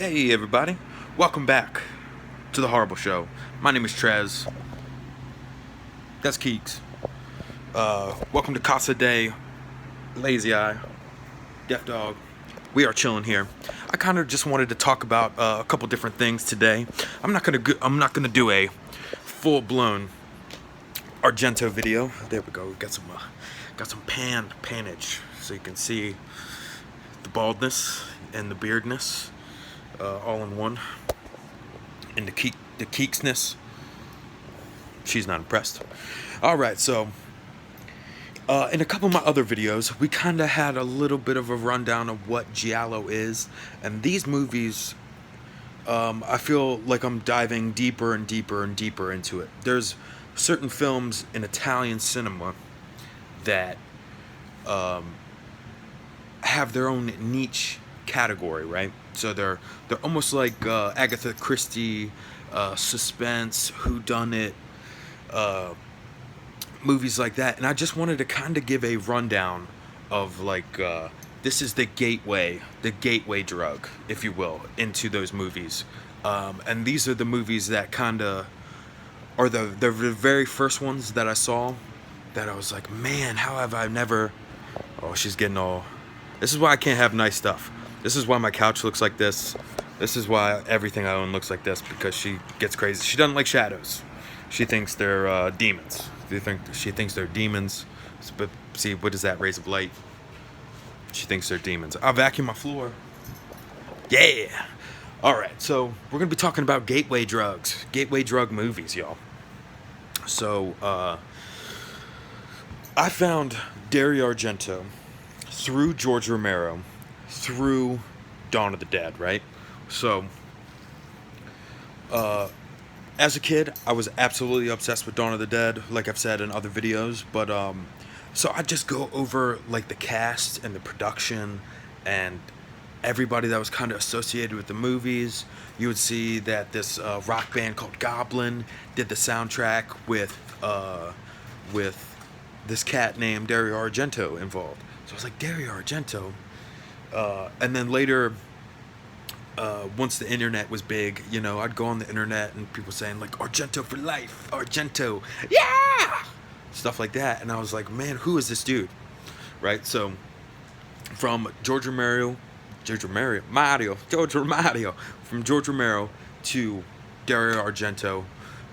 Hey everybody, welcome back to the Horrible Show. My name is Trez. That's Keeks. Welcome to Casa de Lazy Eye, Deaf Dog. We are chilling here. I kind of just wanted to talk about a couple different things today. I'm not gonna do a full-blown Argento video. There we go. We got some panage, so you can see the baldness and the beardness. All in one, and the keeksness. She's not impressed. Alright, so in a couple of my other videos, we kind of had a little bit of a rundown of what giallo is, and these movies, I feel like I'm diving deeper and deeper and deeper into it. There's certain films in Italian cinema that have their own niche category, right? So they're almost like Agatha Christie, suspense, whodunit, movies like that. And I just wanted to kind of give a rundown of like this is the gateway drug, if you will, into those movies. And these are the movies that kind of are the very first ones that I saw that I was like, man, how have I never... Oh, she's getting all... This is why I can't have nice stuff. This is why my couch looks like this. This is why everything I own looks like this, because she gets crazy. She doesn't like shadows. She thinks they're demons. She thinks they're demons. But see, what is that? Rays of light. She thinks they're demons. I'll vacuum my floor. Yeah. All right. So we're gonna be talking about gateway drugs, gateway drug movies, y'all. So I found DARIO Argento through George Romero, through Dawn of the Dead, right? So, as a kid, I was absolutely obsessed with Dawn of the Dead, like I've said in other videos, but, so I just go over, like, the cast and the production and everybody that was kind of associated with the movies. You would see that this rock band called Goblin did the soundtrack with this cat named DARIO Argento involved. So I was like, DARIO Argento? And then later, once the internet was big, you know, I'd go on the internet and people saying like, Argento for life, Argento, yeah! Stuff like that. And I was like, man, who is this dude? Right? So, from George Romero to Dario Argento,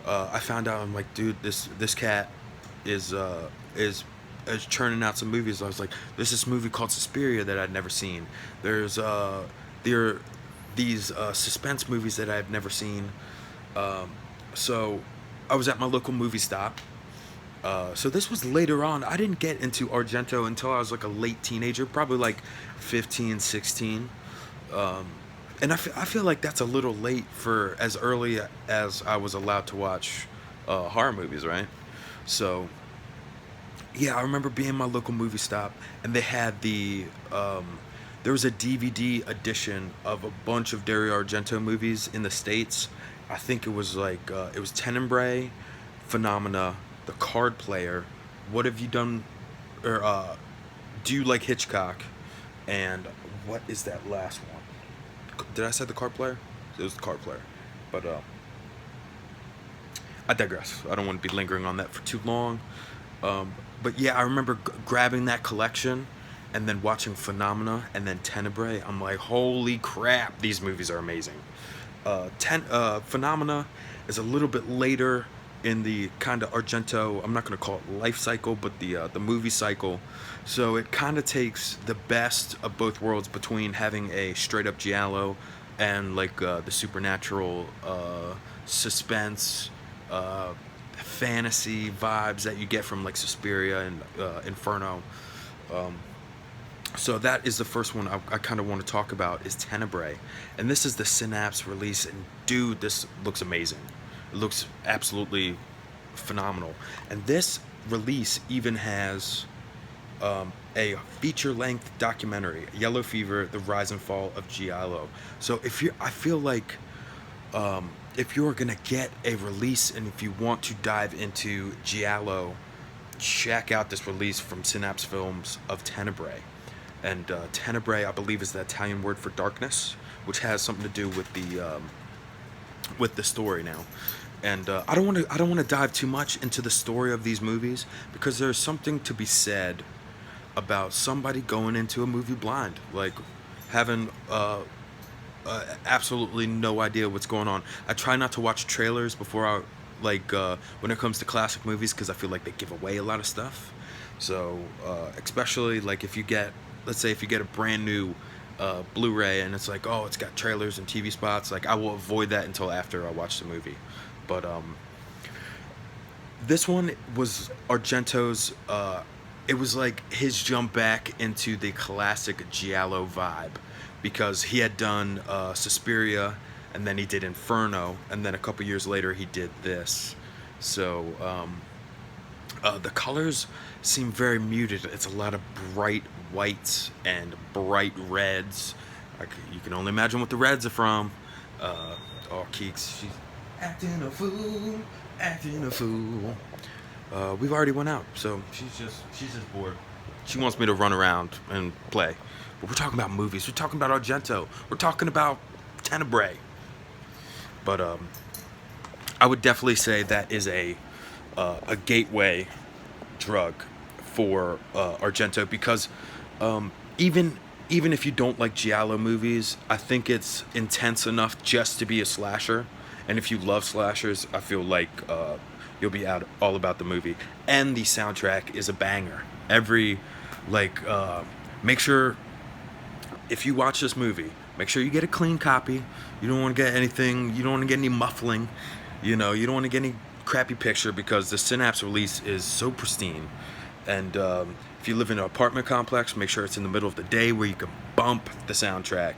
I found out, I'm like, dude, this cat is churning out some movies. I was like, there's this movie called Suspiria that I'd never seen. There are these suspense movies that I've never seen. So I was at my local movie stop. So this was later on. I didn't get into Argento until I was like a late teenager, probably like 15, 16. And I feel like that's a little late for as early as I was allowed to watch horror movies, right? So yeah, I remember being in my local movie stop, and they had there was a DVD edition of a bunch of DARIO Argento movies in the States. I think it was like, it was Tenebrae, Phenomena, The Card Player, What Have You Done, or Do You Like Hitchcock, and what is that last one? Did I say The Card Player? It was The Card Player, but I digress. I don't want to be lingering on that for too long. But yeah, I remember grabbing that collection and then watching Phenomena and then Tenebrae. I'm like, holy crap, these movies are amazing. Phenomena is a little bit later in the kind of Argento, I'm not going to call it life cycle, but the movie cycle. So it kind of takes the best of both worlds between having a straight up giallo and like the supernatural suspense, fantasy vibes that you get from like Suspiria and Inferno. So that is the first one I kind of want to talk about, is Tenebrae. And this is the Synapse release, and dude, this looks amazing. It looks absolutely phenomenal. And this release even has a feature-length documentary, Yellow Fever, The Rise and Fall of Giallo. So I feel like if you're gonna get a release and if you want to dive into giallo, check out this release from Synapse Films of Tenebrae. And Tenebrae, I believe, is the Italian word for darkness, which has something to do with the story now. And I don't want to dive too much into the story of these movies because there's something to be said about somebody going into a movie blind, like having absolutely no idea what's going on. I try not to watch trailers before I when it comes to classic movies because I feel like they give away a lot of stuff. So especially like if you get, let's say if you get a brand new Blu-ray and it's like, oh, it's got trailers and TV spots, like I will avoid that until after I watch the movie. But this one was Argento's. It was like his jump back into the classic Giallo vibe, because he had done Suspiria, and then he did Inferno, and then a couple years later he did this. So the colors seem very muted. It's a lot of bright whites and bright reds. Like, you can only imagine what the reds are from. Oh, Keeks, she's acting a fool, acting a fool. We've already went out, so she's just bored. She wants me to run around and play. But we're talking about movies. We're talking about Argento. We're talking about Tenebrae. But I would definitely say that is a gateway drug for Argento, because even if you don't like Giallo movies, I think it's intense enough just to be a slasher. And if you love slashers, I feel like you'll be all about the movie. And the soundtrack is a banger. Make sure, if you watch this movie, make sure you get a clean copy. You don't want to get anything, you don't want to get any muffling. You don't want to get any crappy picture, because the Synapse release is so pristine. And if you live in an apartment complex, make sure it's in the middle of the day where you can bump the soundtrack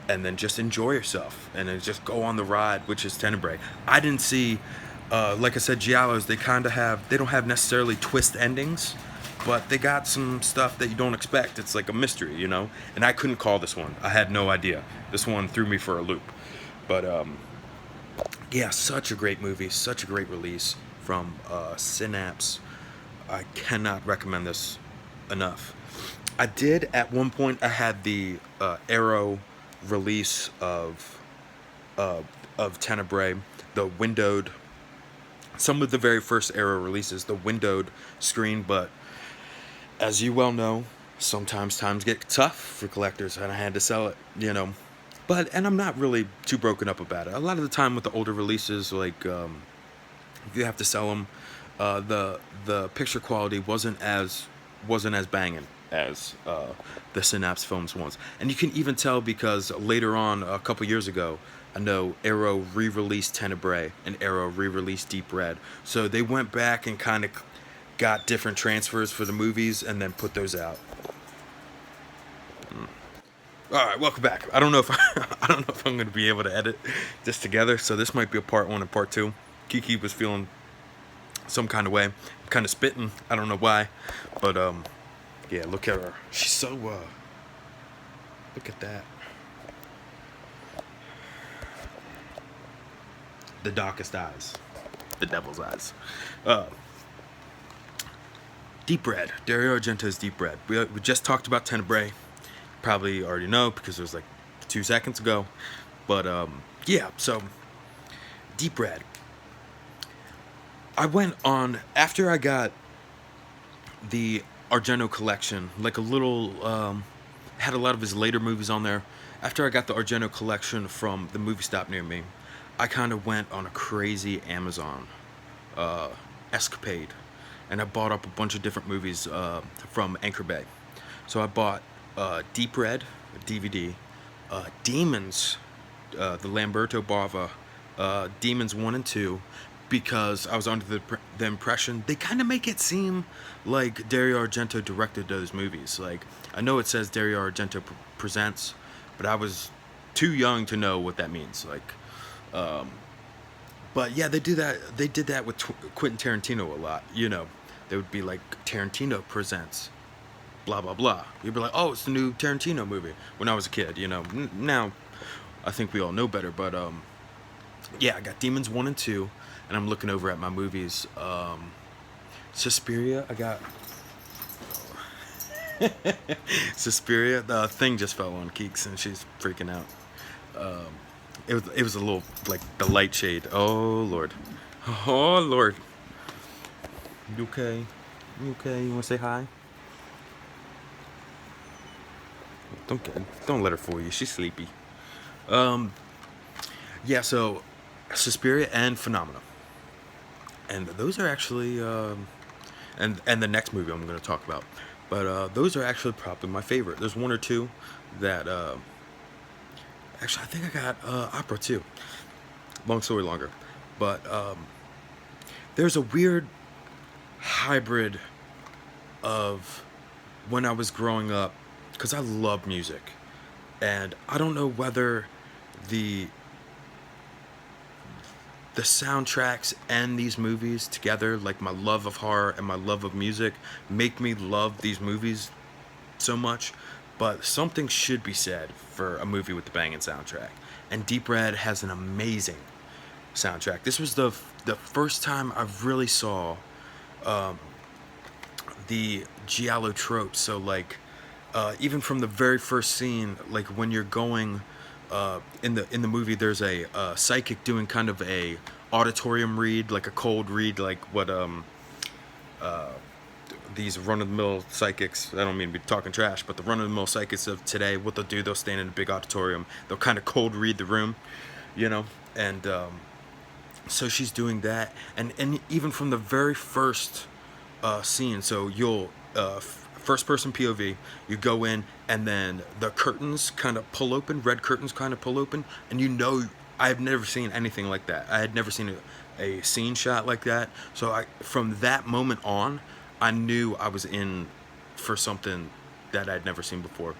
and then just enjoy yourself and then just go on the ride, which is Tenebrae. I didn't see, like I said, Giallos, they don't have necessarily twist endings, but they got some stuff that you don't expect. It's like a mystery, and I couldn't call this one. I had no idea. This one threw me for a loop. But yeah, such a great movie, such a great release from Synapse. I cannot recommend this enough. I did at one point, I had the Arrow release of Tenebrae, the windowed, some of the very first Arrow releases, the windowed screen. But as you well know, sometimes times get tough for collectors, and I had to sell it, and I'm not really too broken up about it. A lot of the time with the older releases, like if you have to sell them, the picture quality wasn't as banging as the Synapse Films ones. And you can even tell because later on, a couple years ago, I know Arrow re-released Tenebrae and Arrow re-released Deep Red. So they went back and kind of got different transfers for the movies and then put those out. All right, welcome back. I don't know if I'm going to be able to edit this together, so this might be a part 1 and part 2. Kiki was feeling some kind of way, kind of spitting. I don't know why, but yeah, look at her. She's so look at that. The darkest eyes, the devil's eyes. Deep Red, Dario Argento's Deep Red. We just talked about Tenebrae. Probably already know because it was like 2 seconds ago. But yeah, so Deep Red. I went on, after I got the Argento collection, like a little, had a lot of his later movies on there. After I got the Argento collection from the movie stop near me, I kind of went on a crazy Amazon escapade. And I bought up a bunch of different movies from Anchor Bay. So I bought Deep Red, DVD, Demons, the Lamberto Bava, Demons 1 and 2, because I was under the impression they kind of make it seem like Dario Argento directed those movies. Like, I know it says Dario Argento presents, but I was too young to know what that means. Like, but yeah, they did that with Quentin Tarantino a lot. They would be like, Tarantino presents blah blah blah. You'd be like, oh, it's the new Tarantino movie. When I was a kid, now I think we all know better. But yeah, I got Demons 1 and 2, and I'm looking over at my movies. Suspiria, I got Suspiria. The thing just fell on Keeks, and she's freaking out. It was a little like the light shade. Oh Lord, oh Lord. You okay? You okay? You wanna say hi? Don't let her fool you. She's sleepy. Yeah. So, Suspiria and Phenomena, and those are actually and the next movie I'm going to talk about. But those are actually probably my favorite. There's one or two that actually I think I got Opera too. Long story longer, but there's a weird hybrid of when I was growing up, because I love music, and I don't know whether the the soundtracks and these movies together, like my love of horror and my love of music, make me love these movies so much. But something should be said for a movie with the banging soundtrack, and Deep Red has an amazing soundtrack. This was the first time I really saw the giallo trope. So like, even from the very first scene, like when you're going in the movie, there's a psychic doing kind of a auditorium read, like a cold read, like what these run-of-the-mill psychics, I don't mean to be talking trash, but the run-of-the-mill psychics of today, what they'll do, they'll stand in a big auditorium, they'll kind of cold read the room, you know, and so she's doing that, and even from the very first scene, so you'll first person POV, you go in, and then the curtains kind of pull open, red curtains kind of pull open, and you know, I've never seen anything like that. I had never seen a scene shot like that. So from that moment on, I knew I was in for something that I'd never seen before.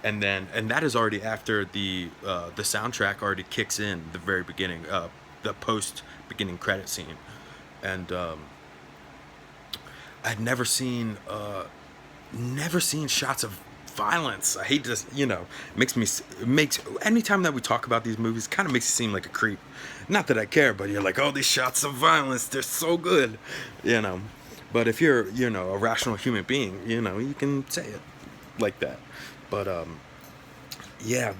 And that is already after the soundtrack already kicks in the very beginning, the post beginning credit scene, and I'd never seen shots of violence. I hate to, it makes anytime that we talk about these movies, kind of makes you seem like a creep. Not that I care, but you're like, oh, these shots of violence, they're so good, you know. But if you're, a rational human being, you can say it like that. But yeah,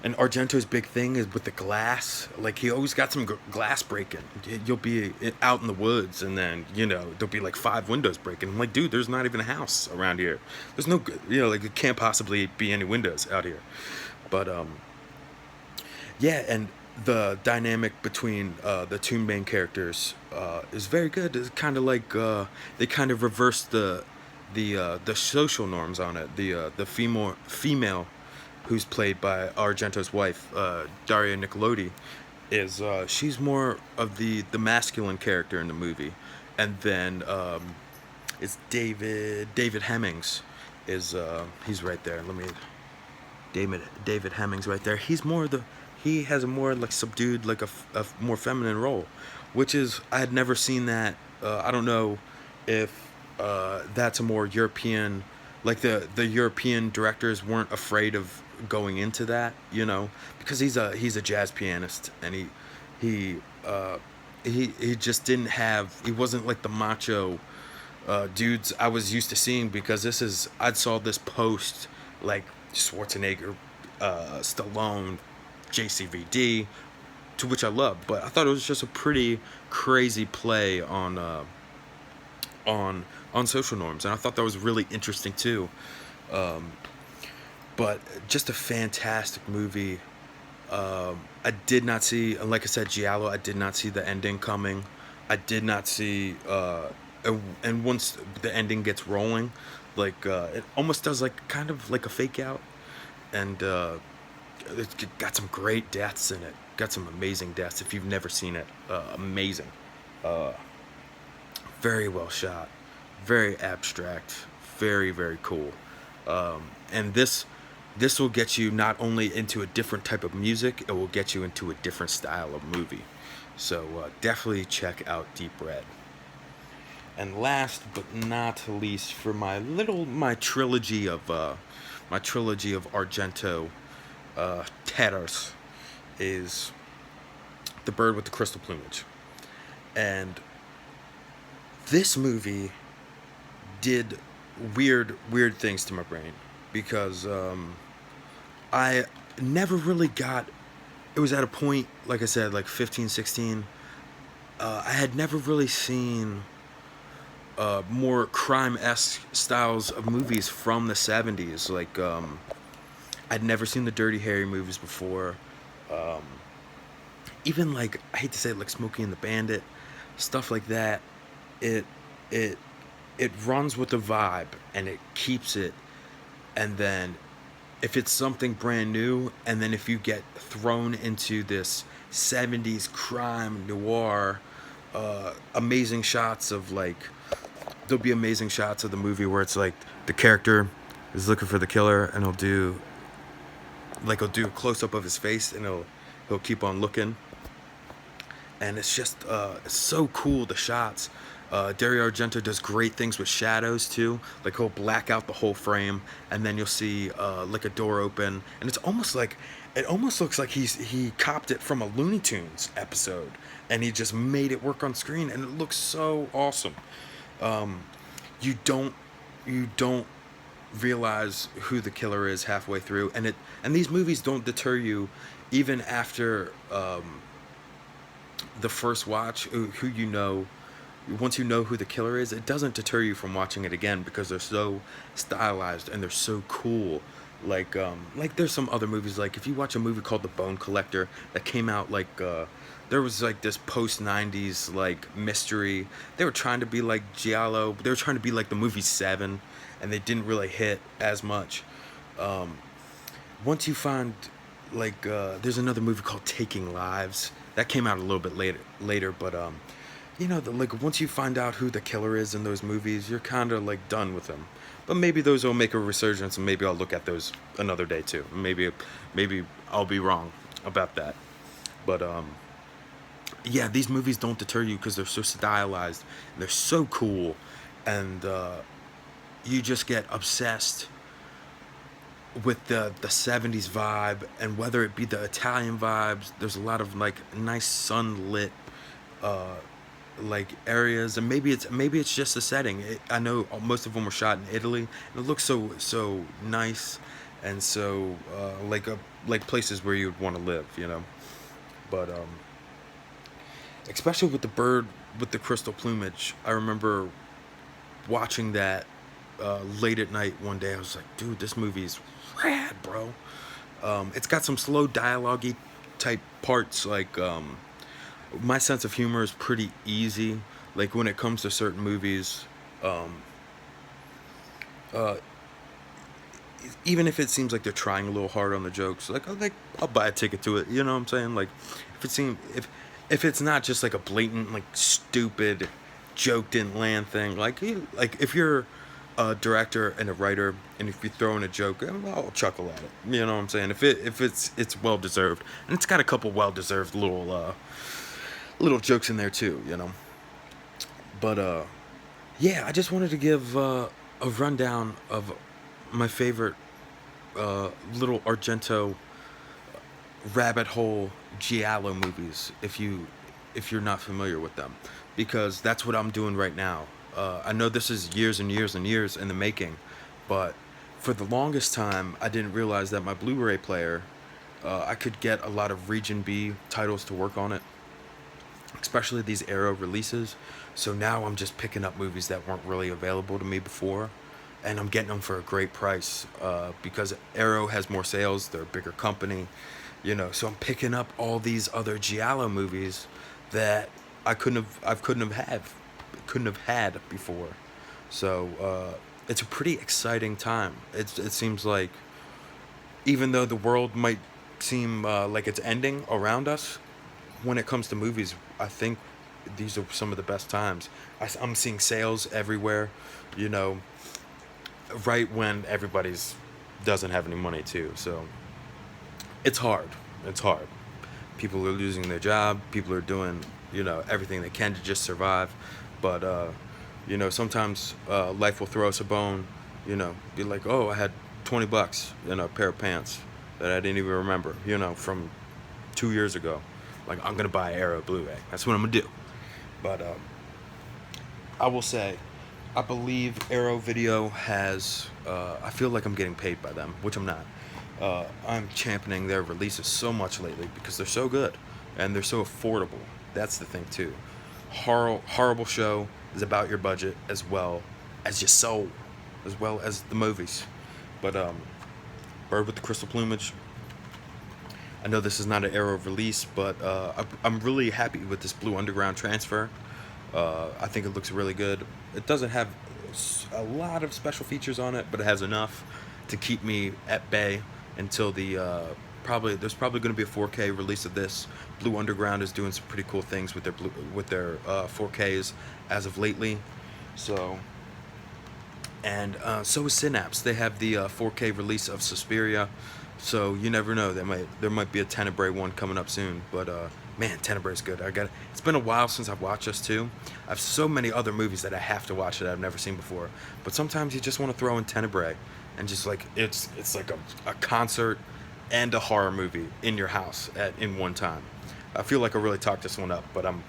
and Argento's big thing is with the glass. Like, he always got some glass breaking. You'll be out in the woods, and then there'll be like 5 windows breaking. I'm like, dude, there's not even a house around here. There's no, like, it can't possibly be any windows out here. But yeah, and the dynamic between the two main characters is very good. It's kind of like they kind of reverse the social norms on it. The female who's played by Argento's wife, Daria Nicolodi, is she's more of the masculine character in the movie, and then it's David Hemmings is he's right there. David Hemmings right there. He has a more like subdued, like a more feminine role, which is, I had never seen that. I don't know if that's a more European, like the European directors weren't afraid of going into that, because he's a jazz pianist, and he just didn't have, he wasn't like the macho dudes I was used to seeing, because I saw this post like Schwarzenegger, Stallone, JCVD, to which I love, but I thought it was just a pretty crazy play on social norms, and I thought that was really interesting too. But just a fantastic movie. I did not see, like I said, Giallo, I did not see the ending coming. I did not see, and once the ending gets rolling, like, it almost does like kind of like a fake out, and it's got some great deaths in it. Got some amazing deaths. If you've never seen it, amazing. Very well shot, very abstract, very, very cool. And this will get you not only into a different type of music, it will get you into a different style of movie. So definitely check out Deep Red. And last but not least, for my trilogy of Argento terrors, is The Bird with the Crystal Plumage. And this movie did weird things to my brain, because I never really got. It was at a point, like I said, like 15, 16. I had never really seen more crime-esque styles of movies from the 70s. Like, I'd never seen the Dirty Harry movies before. Um, Even like, I hate to say it, like Smokey and the Bandit, stuff like that. It it it runs with the vibe and it keeps it. And then if it's something brand new, and then if you get thrown into this 70s crime noir, amazing shots of like, there'll be amazing shots of the movie where it's like the character is looking for the killer, and he'll do a close up of his face, and he'll keep on looking, and it's just it's so cool, the shots. Dario Argento does great things with shadows too. Like, he'll black out the whole frame, and then you'll see like a door open, and it's almost like, it almost looks like he copped it from a Looney Tunes episode, and he just made it work on screen, and it looks so awesome. Um, you don't realize who the killer is halfway through, and these movies don't deter you even after the first watch. Who you know, once you know who the killer is, it doesn't deter you from watching it again, because they're so stylized and they're so cool. Like there's some other movies, like if you watch a movie called The Bone Collector that came out like there was like this post 90s like mystery. They were trying to be like Giallo, they were trying to be like the movie Seven, and they didn't really hit as much. Um, Once you find like there's another movie called Taking Lives that came out a little bit later, but like once you find out who the killer is in those movies, you're kind of like done with them. But maybe those will make a resurgence, and maybe I'll look at those another day too. Maybe I'll be wrong about that. But yeah, these movies don't deter you because they're so stylized and they're so cool, and you just get obsessed with the 70s vibe, and whether it be the Italian vibes. There's a lot of like nice sunlit like areas, and maybe it's just the setting. I know most of them were shot in Italy, and it looks so nice, and so like places where you'd want to live. But especially with the bird with the crystal plumage, I remember watching that late at night one day. I was like, dude, this movie's rad, bro. It's got some slow dialogue-y type parts. Like, my sense of humor is pretty easy. Like, when it comes to certain movies, uh, even if it seems like they're trying a little hard on the jokes, like I'll buy a ticket to it. You know what I'm saying? Like, if it's not just like a blatant like stupid joke didn't land thing. Like if you're a director and a writer, and if you throw in a joke, I'll chuckle at it. You know what I'm saying? If it's well deserved, and it's got a couple well deserved little jokes in there too. But yeah, I just wanted to give a rundown of my favorite little Argento rabbit hole giallo movies, if you're not familiar with them, because that's what I'm doing right now. I know this is years and years and years in the making, but for the longest time I didn't realize that my Blu-ray player, I could get a lot of Region B titles to work on it, especially these Arrow releases. So now I'm just picking up movies that weren't really available to me before, and I'm getting them for a great price, because Arrow has more sales. They're a bigger company. So I'm picking up all these other giallo movies that I couldn't have had before. So it's a pretty exciting time. It seems like, even though the world might seem like it's ending around us, when it comes to movies, I think these are some of the best times. I'm seeing sales everywhere, you know, right when everybody's doesn't have any money too. So it's hard. It's hard. People are losing their job. People are doing, everything they can to just survive. But, sometimes life will throw us a bone, be like, oh, I had $20 in a pair of pants that I didn't even remember, from 2 years ago. Like, I'm going to buy Arrow Blu-ray. That's what I'm going to do. But I will say, I believe Arrow Video has, I feel like I'm getting paid by them, which I'm not. I'm championing their releases so much lately because they're so good and they're so affordable. That's the thing too. Horrible show is about your budget as well as your soul, as well as the movies. But Bird with the Crystal Plumage. I know this is not an era of release, but I'm really happy with this Blue Underground transfer. I think it looks really good. It doesn't have a lot of special features on it, but it has enough to keep me at bay until the there's probably going to be a 4K release of this. Blue Underground is doing some pretty cool things with their 4Ks as of lately. So, and so is Synapse. They have the 4K release of Suspiria. So you never know. There might be a Tenebrae one coming up soon. But man, Tenebrae is good. It's been a while since I've watched this too. I have so many other movies that I have to watch that I've never seen before. But sometimes you just want to throw in Tenebrae, and just like it's like a concert and a horror movie in your house in one time. I feel like I really talked this one up, but I'm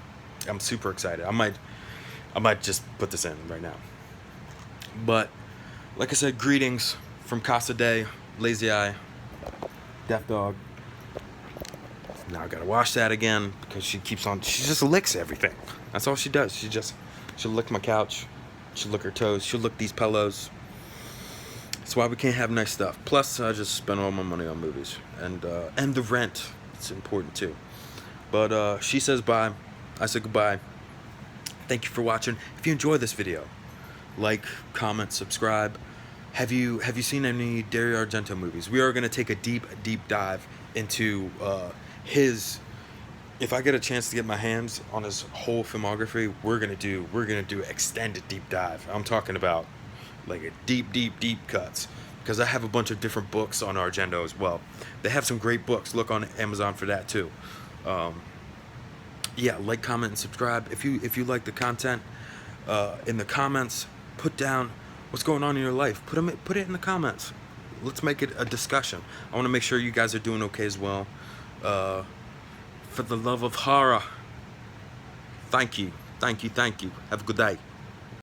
super excited. I might just put this in right now. But like I said, greetings from Casa Day, Lazy Eye, Death Dog. Now I gotta wash that again because she just licks everything. That's all she does. She'll lick my couch, she'll lick her toes, she'll lick these pillows. That's why we can't have nice stuff. Plus, I just spend all my money on movies and the rent. It's important too. But she says bye. I said goodbye. Thank you for watching. If you enjoyed this video, like, comment, subscribe. Have you seen any Dario Argento movies? We are going to take a deep dive into his. If I get a chance to get my hands on his whole filmography, we're gonna do extended deep dive. I'm talking about like a deep cuts, because I have a bunch of different books on Argento as well. They have some great books. Look on Amazon for that too. Yeah, like, comment, and subscribe. If you like the content, in the comments, put down what's going on in your life. Put it in the comments. Let's make it a discussion. I want to make sure you guys are doing okay as well. For the love of horror, thank you. Have a good day.